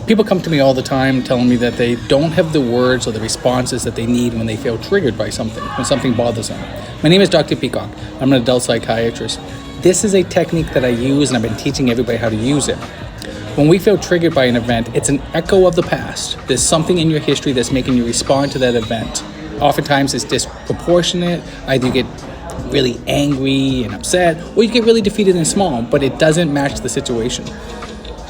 People come to me all the time telling me that they don't have the words or the responses that they need when they feel triggered by something, when something bothers them. My name is Dr. Peacock. I'm an adult psychiatrist. This is a technique that I use, and I've been teaching everybody how to use it. When we feel triggered by an event, it's an echo of the past. There's something in your history that's making you respond to that event. Oftentimes it's disproportionate. Either you get really angry and upset, or you get really defeated and small, but it doesn't match the situation.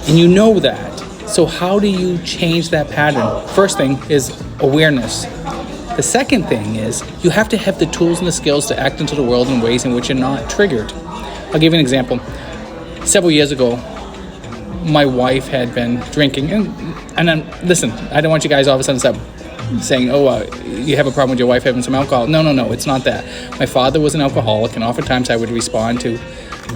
And you know that. So how do you change that pattern? First thing is awareness. The second thing is you have to have the tools and the skills to act into the world in ways in which you're not triggered. I'll give you an example. Several years ago, my wife had been drinking, and listen, I don't want you guys all of a sudden stop saying, you have a problem with your wife having some alcohol. No, it's not that. My father was an alcoholic, and oftentimes I would respond to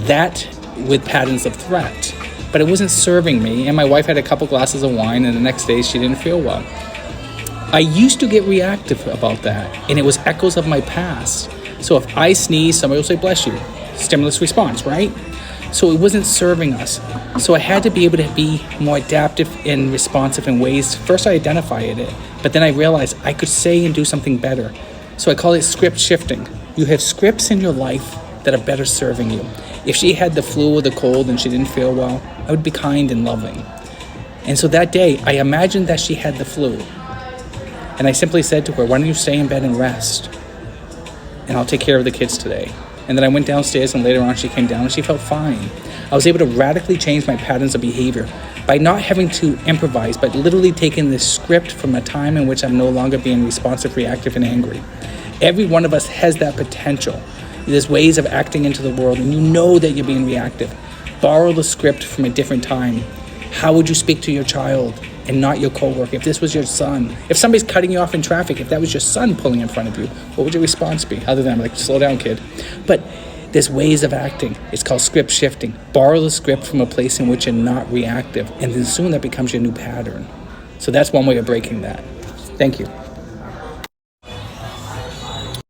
that with patterns of threat. But it wasn't serving me, and my wife had a couple glasses of wine, and the next day she didn't feel well. I used to get reactive about that, and it was echoes of my past. So if I sneeze, somebody will say, bless you. Stimulus response, right? So it wasn't serving us. So I had to be able to be more adaptive and responsive in ways. First I identified it, but then I realized I could say and do something better. So I call it script shifting. You have scripts in your life that are better serving you. If she had the flu or the cold and she didn't feel well, I would be kind and loving. And so that day, I imagined that she had the flu. And I simply said to her, why don't you stay in bed and rest? And I'll take care of the kids today. And then I went downstairs, and later on she came down and she felt fine. I was able to radically change my patterns of behavior by not having to improvise, but literally taking this script from a time in which I'm no longer being responsive, reactive, and angry. Every one of us has that potential. There's ways of acting into the world, and you know that you're being reactive. Borrow the script from a different time. How would you speak to your child and not your coworker? If this was your son, if somebody's cutting you off in traffic, if that was your son pulling in front of you, what would your response be? Other than like, slow down, kid. But there's ways of acting. It's called script shifting. Borrow the script from a place in which you're not reactive, and then soon that becomes your new pattern. So that's one way of breaking that. Thank you.